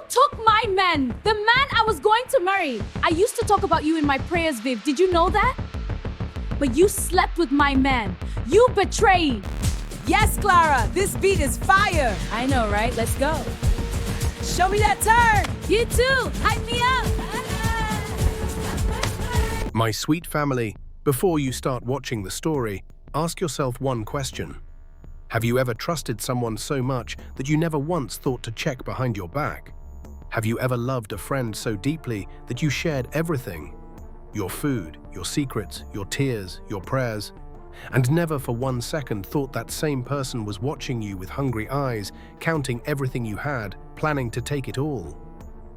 took my man, the man I was going to marry. I used to talk about you in my prayers, Viv. Did you know that? But you slept with my man. You betrayed. Yes, Clara, this beat is fire. I know, right? Let's go. Show me that turn. You too. Hype me up. My sweet family, before you start watching the story, ask yourself one question. Have you ever trusted someone so much that you never once thought to check behind your back? Have you ever loved a friend so deeply that you shared everything? Your food, your secrets, your tears, your prayers, and never for 1 second thought that same person was watching you with hungry eyes, counting everything you had, planning to take it all?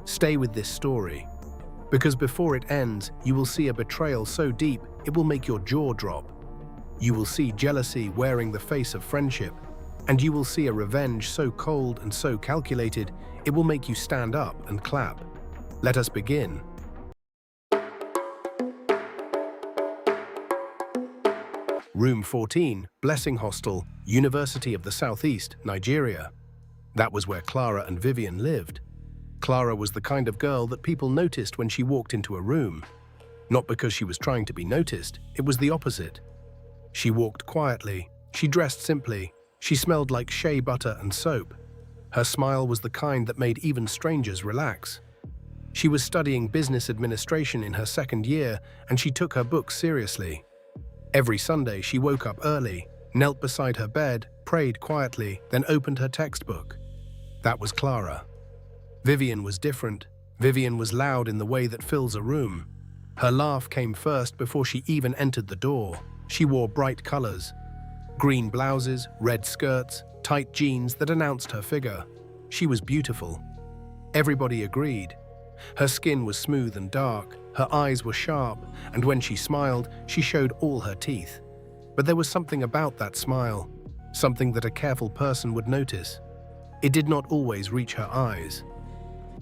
Stay with this story, because before it ends, you will see a betrayal so deep it will make your jaw drop. You will see jealousy wearing the face of friendship, and you will see a revenge so cold and so calculated it will make you stand up and clap. Let us begin. Room 14, Blessing Hostel, University of the Southeast, Nigeria. That was where Clara and Vivian lived. Clara was the kind of girl that people noticed when she walked into a room. Not because she was trying to be noticed, it was the opposite. She walked quietly, she dressed simply, she smelled like shea butter and soap. Her smile was the kind that made even strangers relax. She was studying business administration in her second year, and she took her books seriously. Every Sunday she woke up early, knelt beside her bed, prayed quietly, then opened her textbook. That was Clara. Vivian was different. Vivian was loud in the way that fills a room. Her laugh came first before she even entered the door. She wore bright colors. Green blouses, red skirts, tight jeans that announced her figure. She was beautiful. Everybody agreed. Her skin was smooth and dark, her eyes were sharp, and when she smiled, she showed all her teeth. But there was something about that smile, something that a careful person would notice. It did not always reach her eyes.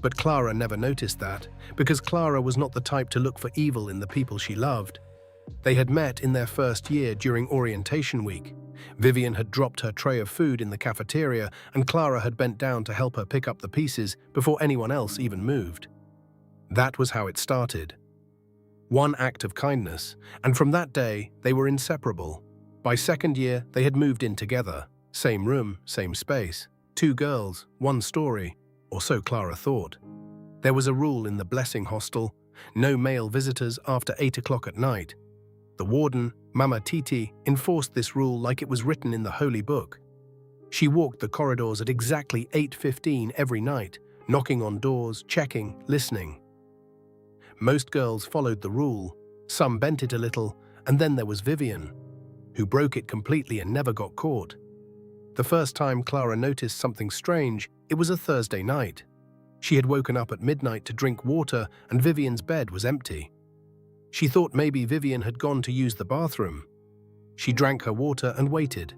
But Clara never noticed that, because Clara was not the type to look for evil in the people she loved. They had met in their first year during orientation week. Vivian had dropped her tray of food in the cafeteria, and Clara had bent down to help her pick up the pieces before anyone else even moved. That was how it started. One act of kindness, and from that day, they were inseparable. By second year, they had moved in together. Same room, same space. 2 girls, 1 story, or so Clara thought. There was a rule in the Blessing Hostel: no male visitors after 8 o'clock at night. The warden, Mama Titi, enforced this rule like it was written in the Holy Book. She walked the corridors at exactly 8:15 every night, knocking on doors, checking, listening. Most girls followed the rule, some bent it a little, and then there was Vivian, who broke it completely and never got caught. The first time Clara noticed something strange, it was a Thursday night. She had woken up at midnight to drink water, and Vivian's bed was empty. She thought maybe Vivian had gone to use the bathroom. She drank her water and waited.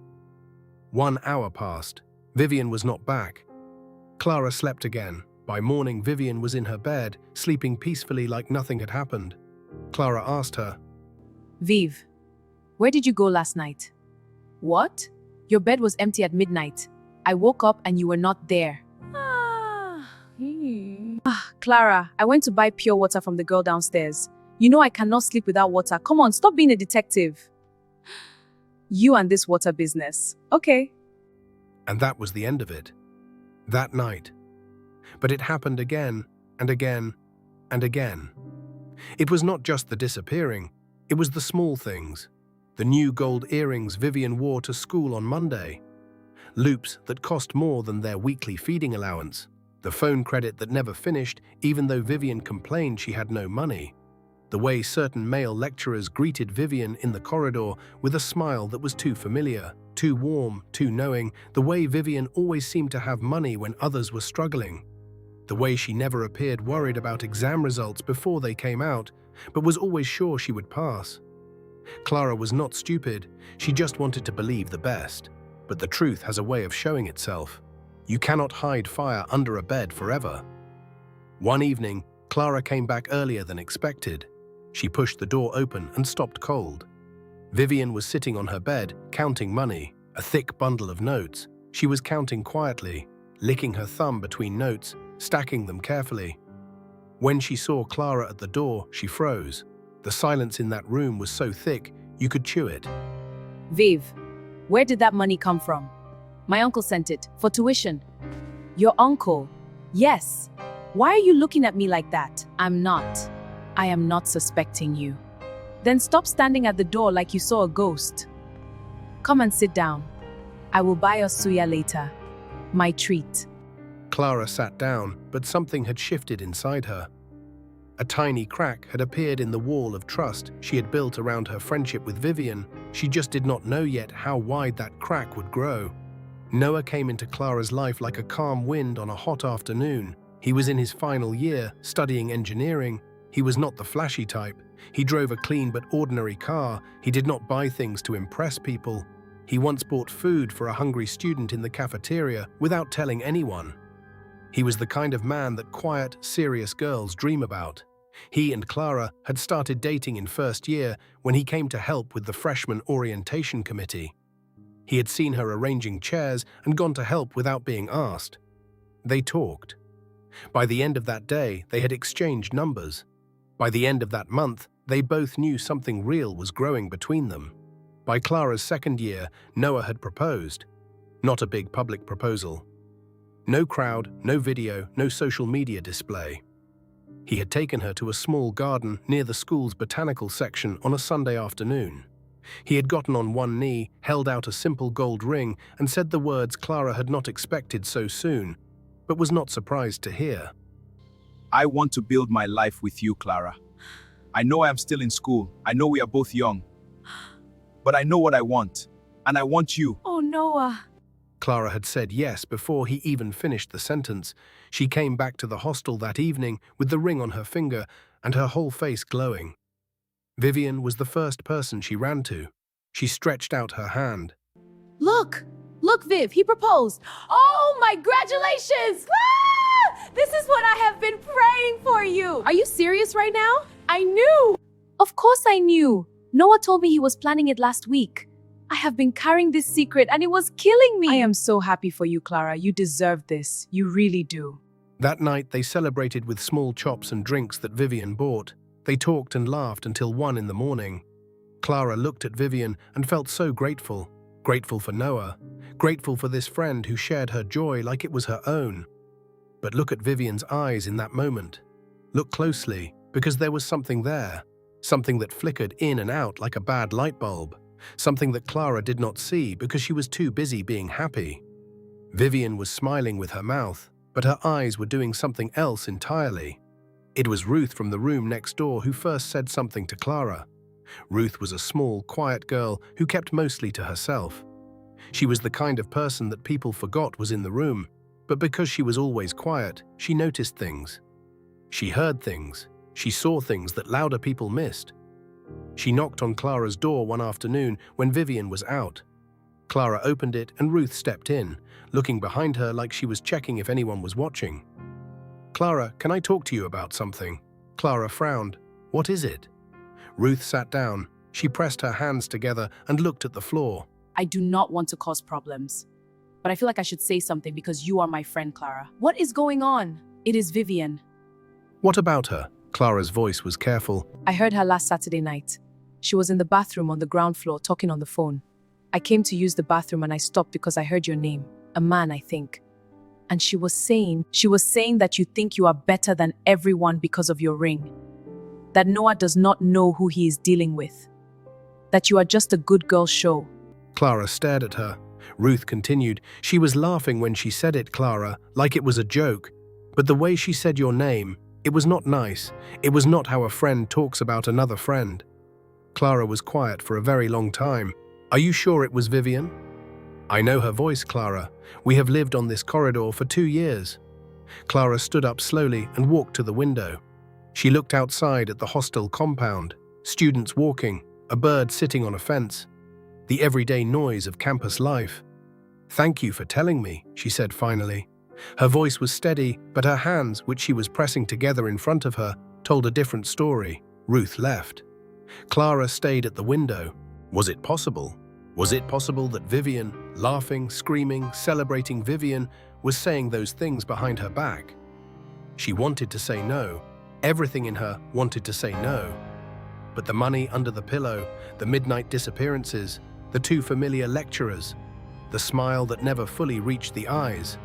1 hour passed. Vivian was not back. Clara slept again. By morning, Vivian was in her bed, sleeping peacefully like nothing had happened. Clara asked her, Viv, where did you go last night? What? Your bed was empty at midnight. I woke up and you were not there. Clara, I went to buy pure water from the girl downstairs. You know I cannot sleep without water. Come on, stop being a detective. You and this water business. Okay. and that was the end of it. That night. But it happened again and again and again. It was not just the disappearing, it was the small things. The new gold earrings Vivian wore to school on Monday. Loops that cost more than their weekly feeding allowance. The phone credit that never finished even though Vivian complained she had no money. The way certain male lecturers greeted Vivian in the corridor with a smile that was too familiar, too warm, too knowing. The way Vivian always seemed to have money when others were struggling. The way she never appeared worried about exam results before they came out, but was always sure she would pass. Clara was not stupid, she just wanted to believe the best. But the truth has a way of showing itself. You cannot hide fire under a bed forever. One evening, Clara came back earlier than expected. She pushed the door open and stopped cold. Vivian was sitting on her bed, counting money, a thick bundle of notes. She was counting quietly, licking her thumb between notes, stacking them carefully. When she saw Clara at the door, she froze. The silence in that room was so thick, you could chew it. Viv, where did that money come from? My uncle sent it, for tuition. Your uncle? Yes. Why are you looking at me like that? I'm not. I am not suspecting you. Then stop standing at the door like you saw a ghost. Come and sit down. I will buy us suya later. My treat. Clara sat down, but something had shifted inside her. A tiny crack had appeared in the wall of trust she had built around her friendship with Vivian. She just did not know yet how wide that crack would grow. Noah came into Clara's life like a calm wind on a hot afternoon. He was in his final year, studying engineering. He was not the flashy type. He drove a clean but ordinary car. He did not buy things to impress people. He once bought food for a hungry student in the cafeteria without telling anyone. He was the kind of man that quiet, serious girls dream about. He and Clara had started dating in first year when he came to help with the freshman orientation committee. He had seen her arranging chairs and gone to help without being asked. They talked. By the end of that day, they had exchanged numbers. By the end of that month, they both knew something real was growing between them. By Clara's second year, Noah had proposed. Not a big public proposal. No crowd, no video, no social media display. He had taken her to a small garden near the school's botanical section on a Sunday afternoon. He had gotten on one knee, held out a simple gold ring, and said the words Clara had not expected so soon, but was not surprised to hear. I want to build my life with you, Clara. I know I am still in school. I know we are both young. But I know what I want, and I want you. Oh, Noah. Clara had said yes before he even finished the sentence. She came back to the hostel that evening with the ring on her finger and her whole face glowing. Vivian was the first person she ran to. She stretched out her hand. Look! Look, Viv, he proposed. Oh, my congratulations! Ah! This is what I have been praying for you. Are you serious right now? I knew. Of course I knew. Noah told me he was planning it last week. I have been carrying this secret and it was killing me. I am so happy for you, Clara. You deserve this. You really do. That night, they celebrated with small chops and drinks that Vivian bought. They talked and laughed until 1 in the morning. Clara looked at Vivian and felt so grateful. Grateful for Noah. Grateful for this friend who shared her joy like it was her own. But look at Vivian's eyes in that moment. Look closely, because there was something there. Something that flickered in and out like a bad light bulb. Something that Clara did not see because she was too busy being happy. Vivian was smiling with her mouth, but her eyes were doing something else entirely. It was Ruth from the room next door who first said something to Clara. Ruth was a small, quiet girl who kept mostly to herself. She was the kind of person that people forgot was in the room, but because she was always quiet, she noticed things. She heard things. She saw things that louder people missed. She knocked on Clara's door one afternoon when Vivian was out. Clara opened it and Ruth stepped in, looking behind her like she was checking if anyone was watching. "Clara, can I talk to you about something?" Clara frowned. "What is it?" Ruth sat down. She pressed her hands together and looked at the floor. I do not want to cause problems, but I feel like I should say something because you are my friend, Clara. What is going on? It is Vivian. "What about her?" Clara's voice was careful. I heard her last Saturday night. She was in the bathroom on the ground floor talking on the phone. I came to use the bathroom and I stopped because I heard your name. A man, I think. And she was saying that you think you are better than everyone because of your ring. That Noah does not know who he is dealing with. That you are just a good girl show. Clara stared at her. Ruth continued. "She was laughing when she said it, Clara, like it was a joke. But the way she said your name, it was not nice. It was not how a friend talks about another friend." Clara was quiet for a very long time. "Are you sure it was Vivian?" "I know her voice, Clara. We have lived on this corridor for 2 years." Clara stood up slowly and walked to the window. She looked outside at the hostel compound, students walking, a bird sitting on a fence, the everyday noise of campus life. "Thank you for telling me," she said finally. Her voice was steady, but her hands, which she was pressing together in front of her, told a different story. Ruth left. Clara stayed at the window. Was it possible? Was it possible that Vivian, laughing, screaming, celebrating Vivian, was saying those things behind her back? She wanted to say no. Everything in her wanted to say no. But the money under the pillow, the midnight disappearances, the two familiar lecturers, the smile that never fully reached the eyes.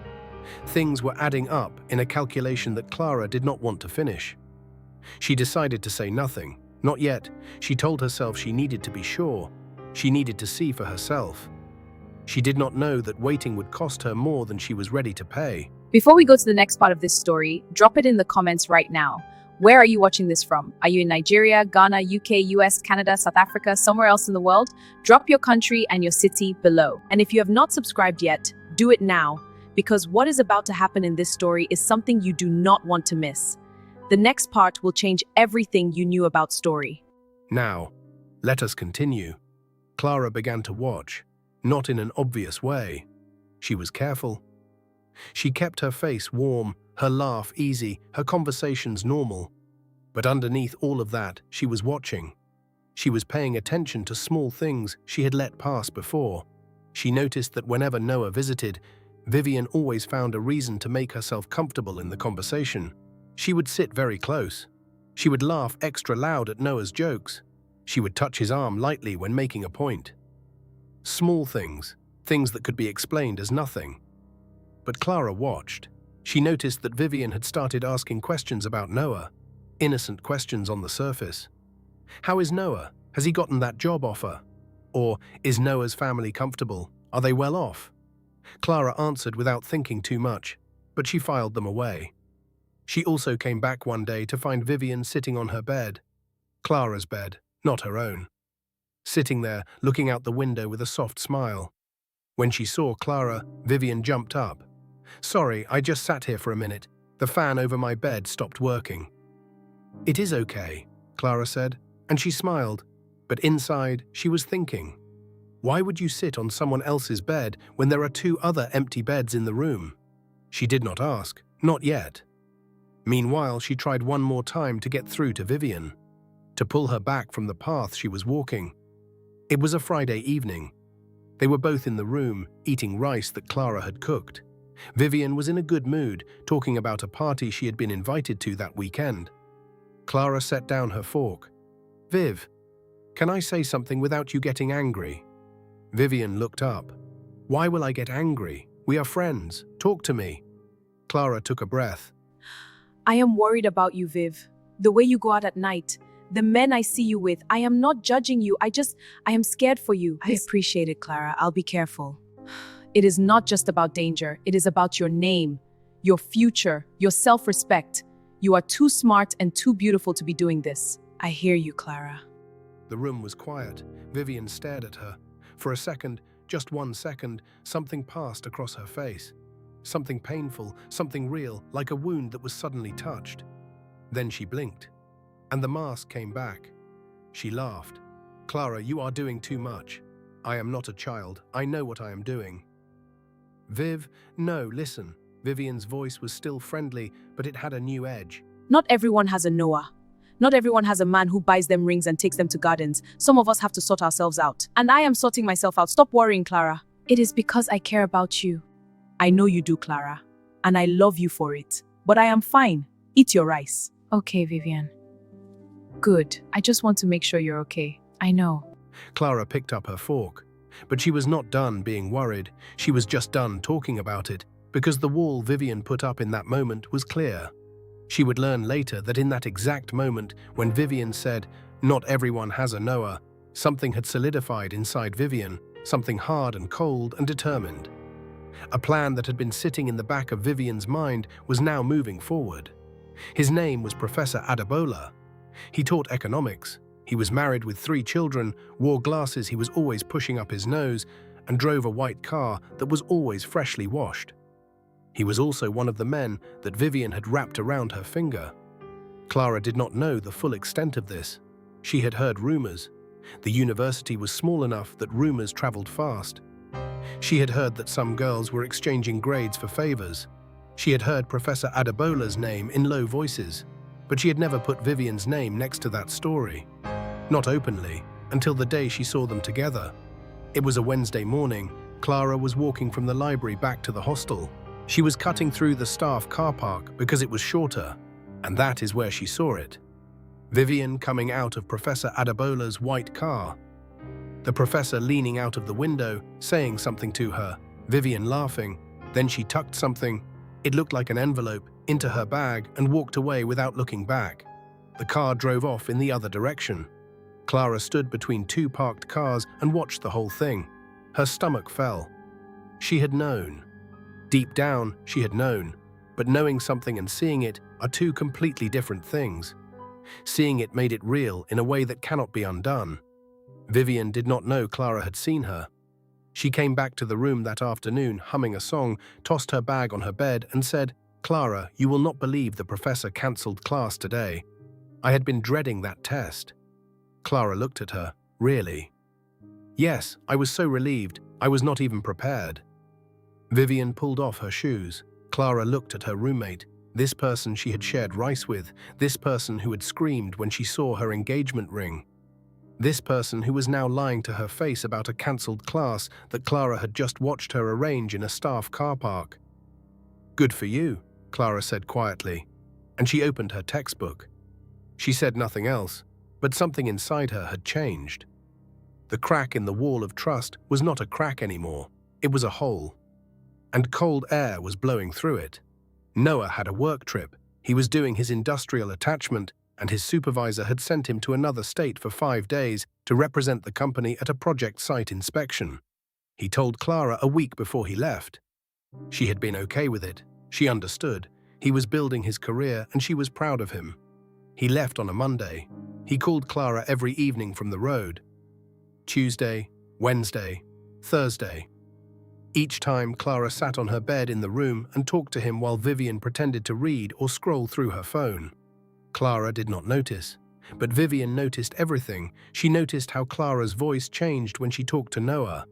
Things were adding up in a calculation that Clara did not want to finish. She decided to say nothing. Not yet. She told herself she needed to be sure. She needed to see for herself. She did not know that waiting would cost her more than she was ready to pay. Before we go to the next part of this story, drop it in the comments right now. Where are you watching this from? Are you in Nigeria, Ghana, UK, US, Canada, South Africa, somewhere else in the world? Drop your country and your city below. And if you have not subscribed yet, do it now, because what is about to happen in this story is something you do not want to miss. The next part will change everything you knew about story. Now, let us continue. Clara began to watch, not in an obvious way. She was careful. She kept her face warm, her laugh easy, her conversations normal. But underneath all of that, she was watching. She was paying attention to small things she had let pass before. She noticed that whenever Noah visited, Vivian always found a reason to make herself comfortable in the conversation. She would sit very close. She would laugh extra loud at Noah's jokes. She would touch his arm lightly when making a point. Small things, things that could be explained as nothing. But Clara watched. She noticed that Vivian had started asking questions about Noah, innocent questions on the surface. How is Noah? Has he gotten that job offer? Or is Noah's family comfortable? Are they well off? Clara answered without thinking too much, but she filed them away. She also came back one day to find Vivian sitting on her bed, Clara's bed, not her own, sitting there looking out the window with a soft smile. When she saw Clara, Vivian jumped up. "Sorry, I just sat here for a minute. The fan over my bed stopped working." "It is okay," Clara said, and she smiled, but inside she was thinking, why would you sit on someone else's bed when there are two other empty beds in the room? She did not ask, not yet. Meanwhile, she tried one more time to get through to Vivian, to pull her back from the path she was walking. It was a Friday evening. They were both in the room, eating rice that Clara had cooked. Vivian was in a good mood, talking about a party she had been invited to that weekend. Clara set down her fork. "Viv, can I say something without you getting angry?" Vivian looked up. "Why will I get angry? We are friends. Talk to me." Clara took a breath. I am worried about you, Viv. The way you go out at night, the men I see you with, I am not judging you. I am scared for you. I appreciate it, Clara. I'll be careful. It is not just about danger. It is about your name, your future, your self-respect. You are too smart and too beautiful to be doing this. I hear you, Clara. The room was quiet. Vivian stared at her. For a second, just 1 second, something passed across her face. Something painful, something real, like a wound that was suddenly touched. Then she blinked, and the mask came back. She laughed. "Clara, you are doing too much. I am not a child. I know what I am doing." "Viv, no, listen." Vivian's voice was still friendly, but it had a new edge. Not everyone has a Noah. Not everyone has a man who buys them rings and takes them to gardens. Some of us have to sort ourselves out. And I am sorting myself out. Stop worrying, Clara. It is because I care about you. I know you do, Clara. And I love you for it. But I am fine. Eat your rice. Okay, Vivian. Good. I just want to make sure you're okay. I know. Clara picked up her fork. But she was not done being worried. She was just done talking about it, because the wall Vivian put up in that moment was clear. She would learn later that in that exact moment, when Vivian said, "Not everyone has a Noah," something had solidified inside Vivian, something hard and cold and determined. A plan that had been sitting in the back of Vivian's mind was now moving forward. His name was Professor Adebola. He taught economics. He was married with 3 children, wore glasses he was always pushing up his nose, and drove a white car that was always freshly washed. He was also one of the men that Vivian had wrapped around her finger. Clara did not know the full extent of this. She had heard rumors. The university was small enough that rumors traveled fast. She had heard that some girls were exchanging grades for favors. She had heard Professor Adebola's name in low voices, but she had never put Vivian's name next to that story. Not openly, until the day she saw them together. It was a Wednesday morning. Clara was walking from the library back to the hostel. She was cutting through the staff car park because it was shorter, and that is where she saw it. Vivian coming out of Professor Adebola's white car. The professor leaning out of the window, saying something to her, Vivian laughing. Then she tucked something, it looked like an envelope, into her bag and walked away without looking back. The car drove off in the other direction. Clara stood between two parked cars and watched the whole thing. Her stomach fell. She had known. Deep down, she had known. But knowing something and seeing it are two completely different things. Seeing it made it real in a way that cannot be undone. Vivian did not know Clara had seen her. She came back to the room that afternoon, humming a song, tossed her bag on her bed and said, "Clara, you will not believe the professor cancelled class today. I had been dreading that test." Clara looked at her. "Really?" "Yes, I was so relieved. I was not even prepared." Vivian pulled off her shoes. Clara looked at her roommate, this person she had shared rice with, this person who had screamed when she saw her engagement ring. This person who was now lying to her face about a cancelled class that Clara had just watched her arrange in a staff car park. "Good for you," Clara said quietly, and she opened her textbook. She said nothing else, but something inside her had changed. The crack in the wall of trust was not a crack anymore, it was a hole. And cold air was blowing through it. Noah had a work trip, he was doing his industrial attachment, and his supervisor had sent him to another state for 5 days to represent the company at a project site inspection. He told Clara a week before he left. She had been okay with it. She understood. He was building his career and she was proud of him. He left on a Monday. He called Clara every evening from the road. Tuesday, Wednesday, Thursday. Each time Clara sat on her bed in the room and talked to him while Vivian pretended to read or scroll through her phone. Clara did not notice, but Vivian noticed everything. She noticed how Clara's voice changed when she talked to Noah,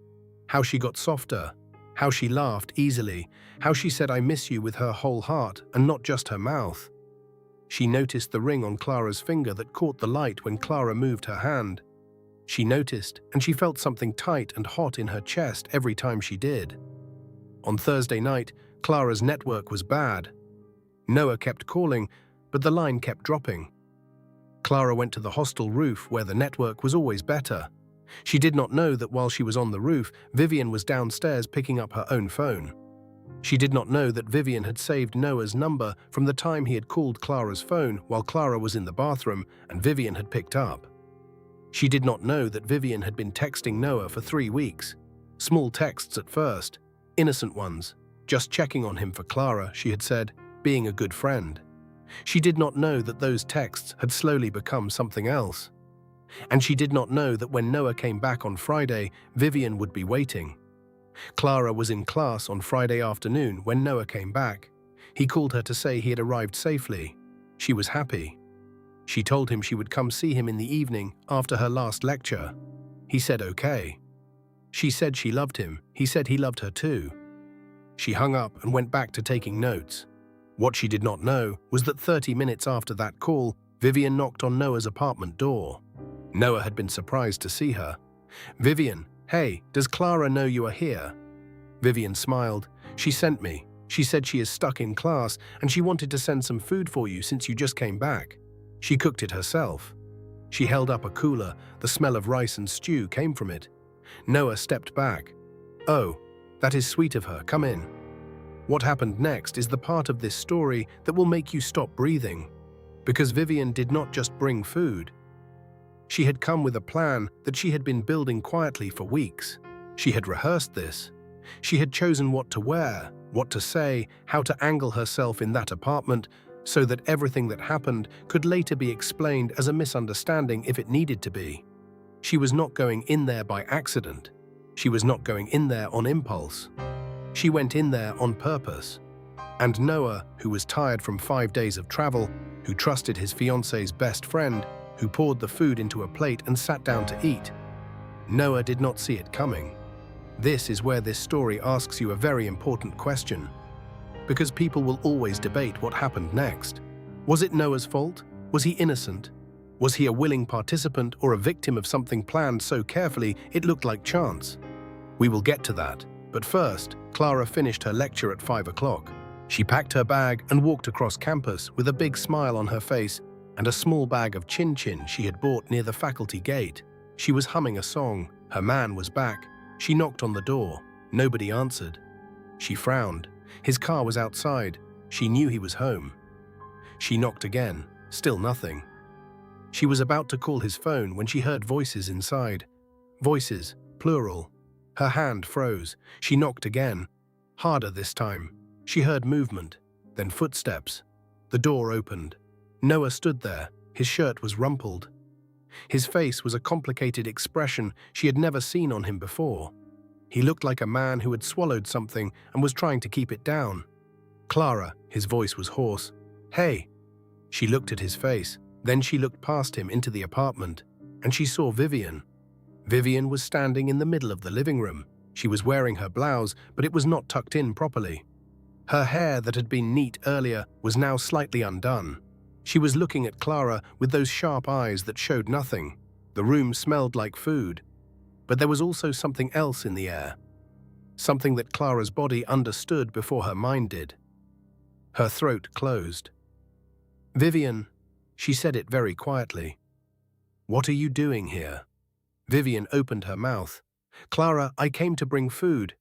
how she got softer, how she laughed easily, how she said "I miss you" with her whole heart and not just her mouth. She noticed the ring on Clara's finger that caught the light when Clara moved her hand. She noticed, and she felt something tight and hot in her chest every time she did. On Thursday night, Clara's network was bad. Noah kept calling, but the line kept dropping. Clara went to the hostel roof where the network was always better. She did not know that while she was on the roof, Vivian was downstairs picking up her own phone. She did not know that Vivian had saved Noah's number from the time he had called Clara's phone while Clara was in the bathroom and Vivian had picked up. She did not know that Vivian had been texting Noah for 3 weeks. Small texts at first, innocent ones, just checking on him for Clara, she had said, being a good friend. She did not know that those texts had slowly become something else. And she did not know that when Noah came back on Friday, Vivian would be waiting. Clara was in class on Friday afternoon when Noah came back. He called her to say he had arrived safely. She was happy. She told him she would come see him in the evening after her last lecture. He said okay. She said she loved him. He said he loved her too. She hung up and went back to taking notes. What she did not know was that 30 minutes after that call, Vivian knocked on Noah's apartment door. Noah had been surprised to see her. "Vivian, hey, does Clara know you are here?" Vivian smiled. "She sent me. She said she is stuck in class and she wanted to send some food for you since you just came back. She cooked it herself." She held up a cooler. The smell of rice and stew came from it. Noah stepped back. "Oh, that is sweet of her. Come in." What happened next is the part of this story that will make you stop breathing. Because Vivian did not just bring food. She had come with a plan that she had been building quietly for weeks. She had rehearsed this. She had chosen what to wear, what to say, how to angle herself in that apartment, so that everything that happened could later be explained as a misunderstanding if it needed to be. She was not going in there by accident. She was not going in there on impulse. She went in there on purpose. And Noah, who was tired from 5 days of travel, who trusted his fiancé's best friend, who poured the food into a plate and sat down to eat. Noah did not see it coming. This is where this story asks you a very important question. Because people will always debate what happened next. Was it Noah's fault? Was he innocent? Was he a willing participant or a victim of something planned so carefully it looked like chance? We will get to that. But first, Clara finished her lecture at 5 o'clock. She packed her bag and walked across campus with a big smile on her face and a small bag of chin-chin she had bought near the faculty gate. She was humming a song. Her man was back. She knocked on the door. Nobody answered. She frowned. His car was outside. She knew he was home. She knocked again. Still nothing. She was about to call his phone when she heard voices inside. Voices, plural. Her hand froze. She knocked again. Harder this time. She heard movement, then footsteps. The door opened. Noah stood there. His shirt was rumpled. His face was a complicated expression she had never seen on him before. He looked like a man who had swallowed something and was trying to keep it down. "Clara," his voice was hoarse. "Hey." She looked at his face. Then she looked past him into the apartment, and she saw Vivian. Vivian was standing in the middle of the living room. She was wearing her blouse, but it was not tucked in properly. Her hair that had been neat earlier was now slightly undone. She was looking at Clara with those sharp eyes that showed nothing. The room smelled like food, but there was also something else in the air. Something that Clara's body understood before her mind did. Her throat closed. "Vivian," she said it very quietly. "What are you doing here?" Vivian opened her mouth. "Clara, I came to bring food."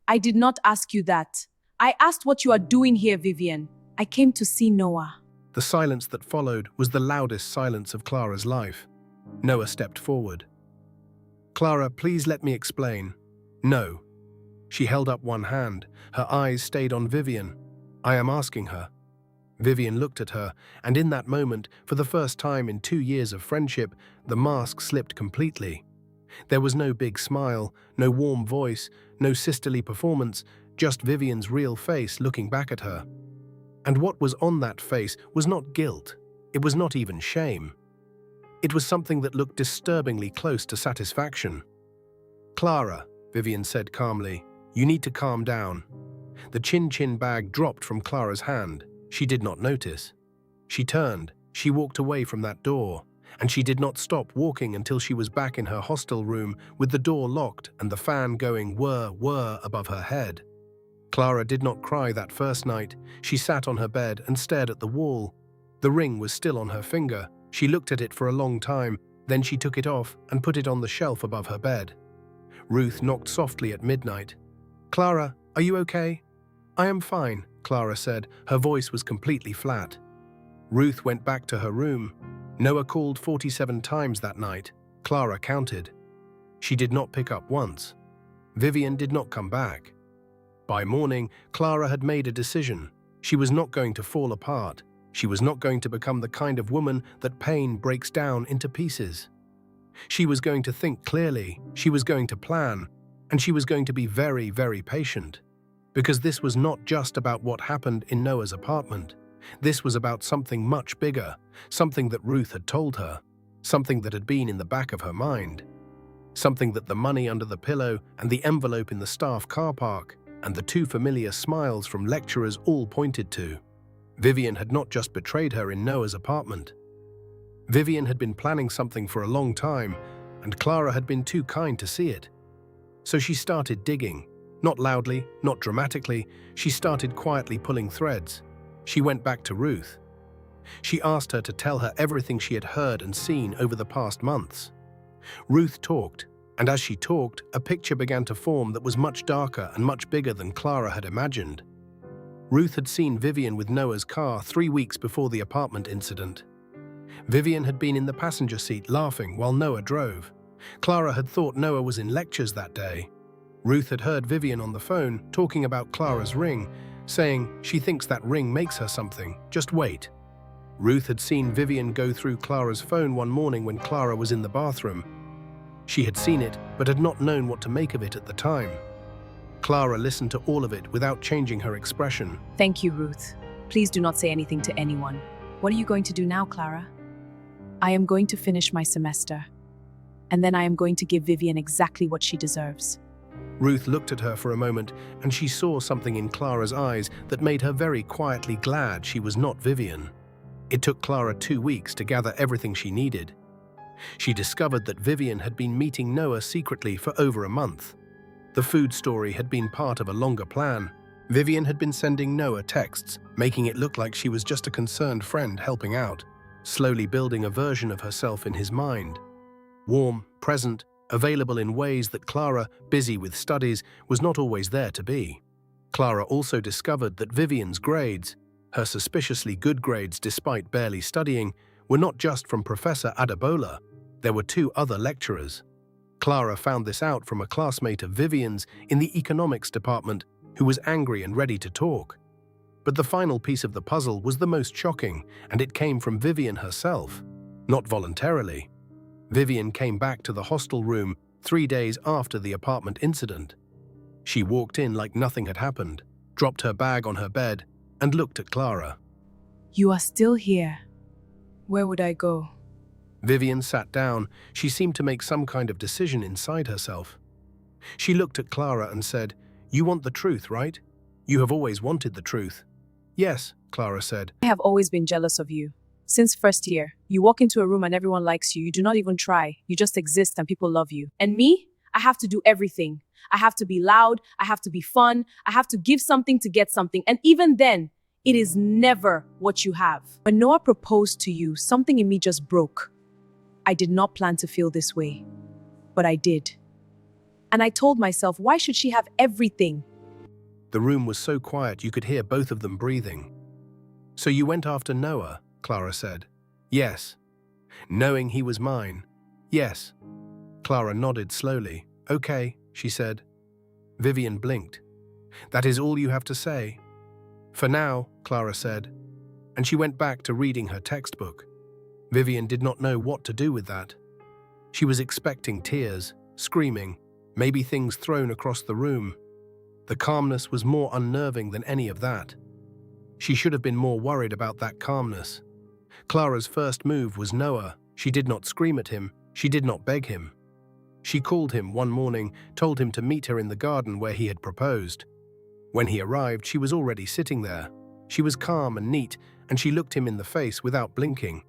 I did not ask you that. I asked what you are doing here, Vivian. I came to see Noah. The silence that followed was the loudest silence of Clara's life. Noah stepped forward. "Clara, please let me explain." "No." She held up one hand. Her eyes stayed on Vivian. "I am asking her." Vivian looked at her, and in that moment, for the first time in 2 years of friendship, the mask slipped completely. There was no big smile, no warm voice, no sisterly performance, just Vivian's real face looking back at her. And what was on that face was not guilt. It was not even shame. It was something that looked disturbingly close to satisfaction. "Clara," Vivian said calmly, "you need to calm down." The chin-chin bag dropped from Clara's hand. She did not notice. She turned, she walked away from that door, and she did not stop walking until she was back in her hostel room with the door locked and the fan going whir, whir above her head. Clara did not cry that first night. She sat on her bed and stared at the wall. The ring was still on her finger. She looked at it for a long time, then she took it off and put it on the shelf above her bed. Ruth knocked softly at midnight. "Clara, are you okay?" "I am fine," Clara said. Her voice was completely flat. Ruth went back to her room. Noah called 47 times that night. Clara counted. She did not pick up once. Vivian did not come back. By morning, Clara had made a decision. She was not going to fall apart. She was not going to become the kind of woman that pain breaks down into pieces. She was going to think clearly, she was going to plan, and she was going to be very, very patient. Because this was not just about what happened in Noah's apartment. This was about something much bigger, something that Ruth had told her, something that had been in the back of her mind, something that the money under the pillow and the envelope in the staff car park and the 2 familiar smiles from lecturers all pointed to. Vivian had not just betrayed her in Noah's apartment. Vivian had been planning something for a long time, and Clara had been too kind to see it. So she started digging. Not loudly, not dramatically, she started quietly pulling threads. She went back to Ruth. She asked her to tell her everything she had heard and seen over the past months. Ruth talked, and as she talked, a picture began to form that was much darker and much bigger than Clara had imagined. Ruth had seen Vivian with Noah's car 3 weeks before the apartment incident. Vivian had been in the passenger seat laughing while Noah drove. Clara had thought Noah was in lectures that day. Ruth had heard Vivian on the phone talking about Clara's ring, saying she thinks that ring makes her something, just wait. Ruth had seen Vivian go through Clara's phone one morning when Clara was in the bathroom. She had seen it, but had not known what to make of it at the time. Clara listened to all of it without changing her expression. Thank you, Ruth. Please do not say anything to anyone. What are you going to do now, Clara? I am going to finish my semester. And then I am going to give Vivian exactly what she deserves. Ruth looked at her for a moment, and she saw something in Clara's eyes that made her very quietly glad she was not Vivian. It took Clara 2 weeks to gather everything she needed. She discovered that Vivian had been meeting Noah secretly for over a month. The food story had been part of a longer plan. Vivian had been sending Noah texts, making it look like she was just a concerned friend helping out, slowly building a version of herself in his mind. Warm, present, available in ways that Clara, busy with studies, was not always there to be. Clara also discovered that Vivian's grades, her suspiciously good grades despite barely studying, were not just from Professor Adebola. There were two other lecturers. Clara found this out from a classmate of Vivian's in the economics department who was angry and ready to talk. But the final piece of the puzzle was the most shocking, and it came from Vivian herself, not voluntarily. Vivian came back to the hostel room 3 days after the apartment incident. She walked in like nothing had happened, dropped her bag on her bed, and looked at Clara. You are still here. Where would I go? Vivian sat down. She seemed to make some kind of decision inside herself. She looked at Clara and said, "You want the truth, right? You have always wanted the truth." "Yes," Clara said. I have always been jealous of you. Since first year, you walk into a room and everyone likes you. You do not even try. You just exist and people love you. And me? I have to do everything. I have to be loud. I have to be fun. I have to give something to get something. And even then, it is never what you have. When Noah proposed to you, something in me just broke. I did not plan to feel this way, but I did. And I told myself, why should she have everything? The room was so quiet you could hear both of them breathing. "So you went after Noah?" Clara said. "Yes." "Knowing he was mine?" "Yes." Clara nodded slowly. "Okay," she said. Vivian blinked. "That is all you have to say?" "For now," Clara said, and she went back to reading her textbook. Vivian did not know what to do with that. She was expecting tears, screaming, maybe things thrown across the room. The calmness was more unnerving than any of that. She should have been more worried about that calmness. Clara's first move was Noah. She did not scream at him. She did not beg him. She called him one morning, told him to meet her in the garden where he had proposed. When he arrived, she was already sitting there. She was calm and neat, and she looked him in the face without blinking.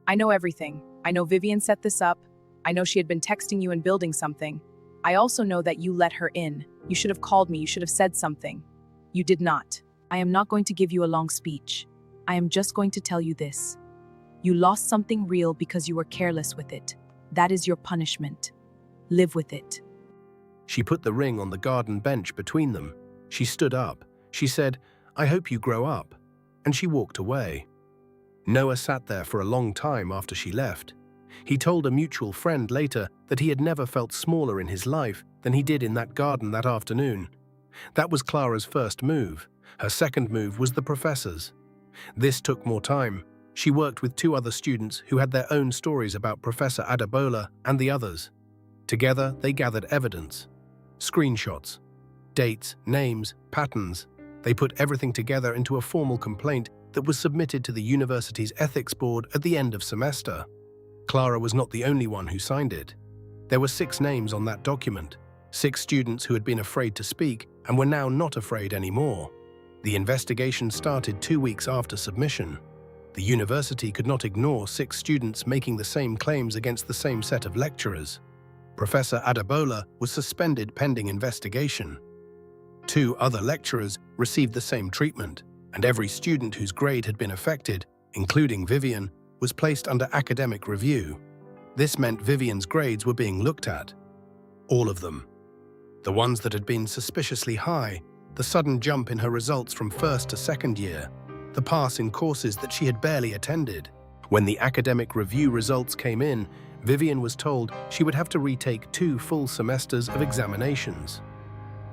I know everything. I know Vivian set this up. I know she had been texting you and building something. I also know that you let her in. You should have called me. You should have said something. You did not. I am not going to give you a long speech. I am just going to tell you this. You lost something real because you were careless with it. That is your punishment. Live with it. She put the ring on the garden bench between them. She stood up. She said, "I hope you grow up." And she walked away. Noah sat there for a long time after she left. He told a mutual friend later that he had never felt smaller in his life than he did in that garden that afternoon. That was Clara's first move. Her second move was the professor's. This took more time. She worked with 2 other students who had their own stories about Professor Adebola and the others. Together, they gathered evidence. Screenshots, dates, names, patterns. They put everything together into a formal complaint that was submitted to the university's ethics board at the end of semester. Clara was not the only one who signed it. There were 6 names on that document, 6 students who had been afraid to speak and were now not afraid anymore. The investigation started 2 weeks after submission. The university could not ignore 6 students making the same claims against the same set of lecturers. Professor Adebola was suspended pending investigation. 2 other lecturers received the same treatment, and every student whose grade had been affected, including Vivian, was placed under academic review. This meant Vivian's grades were being looked at. All of them. The ones that had been suspiciously high, the sudden jump in her results from first to second year, the pass in courses that she had barely attended. When the academic review results came in, Vivian was told she would have to retake 2 full semesters of examinations.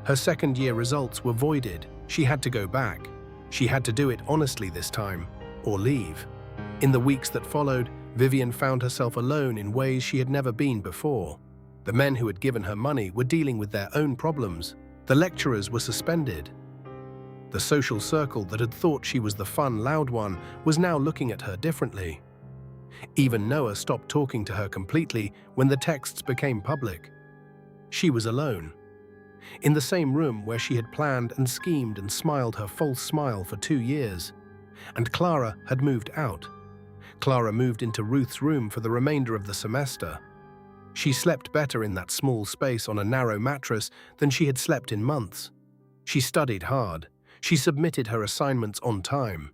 Her second-year results were voided. She had to go back. She had to do it honestly this time, or leave. In the weeks that followed, Vivian found herself alone in ways she had never been before. The men who had given her money were dealing with their own problems. The lecturers were suspended. The social circle that had thought she was the fun, loud one was now looking at her differently. Even Noah stopped talking to her completely when the texts became public. She was alone. In the same room where she had planned and schemed and smiled her false smile for 2 years. And Clara had moved out. Clara moved into Ruth's room for the remainder of the semester. She slept better in that small space on a narrow mattress than she had slept in months. She studied hard. She submitted her assignments on time.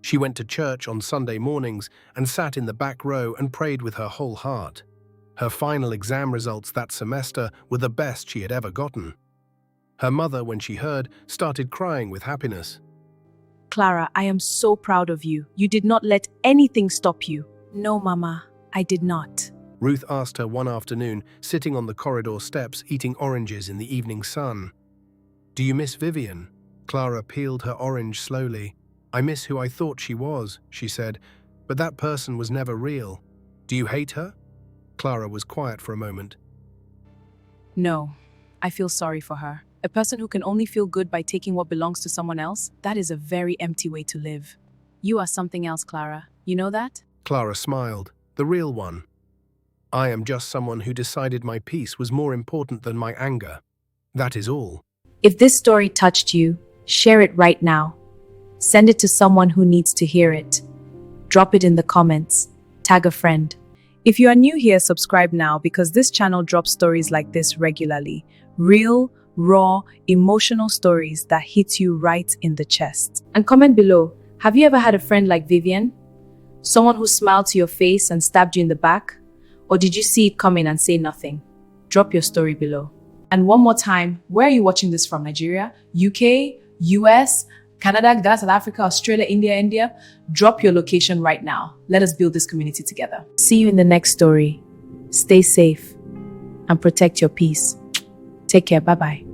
She went to church on Sunday mornings and sat in the back row and prayed with her whole heart. Her final exam results that semester were the best she had ever gotten. Her mother, when she heard, started crying with happiness. Clara, I am so proud of you. You did not let anything stop you. No, Mama, I did not. Ruth asked her one afternoon, sitting on the corridor steps eating oranges in the evening sun. "Do you miss Vivian?" Clara peeled her orange slowly. "I miss who I thought she was," she said, "but that person was never real. Do you hate her?" Clara was quiet for a moment. No, I feel sorry for her. A person who can only feel good by taking what belongs to someone else, that is a very empty way to live. You are something else, Clara. You know that? Clara smiled. The real one. "I am just someone who decided my peace was more important than my anger. That is all." If this story touched you, share it right now. Send it to someone who needs to hear it. Drop it in the comments. Tag a friend. If you are new here, subscribe now because this channel drops stories like this regularly. Real, raw, emotional stories that hit you right in the chest. And comment below, have you ever had a friend like Vivian? Someone who smiled to your face and stabbed you in the back? Or did you see it coming and say nothing? Drop your story below. And one more time, where are you watching this from? Nigeria, UK, US, Canada, Ghana, South Africa, Australia, India? Drop your location right now. Let us build this community together. See you in the next story. Stay safe and protect your peace. Take care. Bye-bye.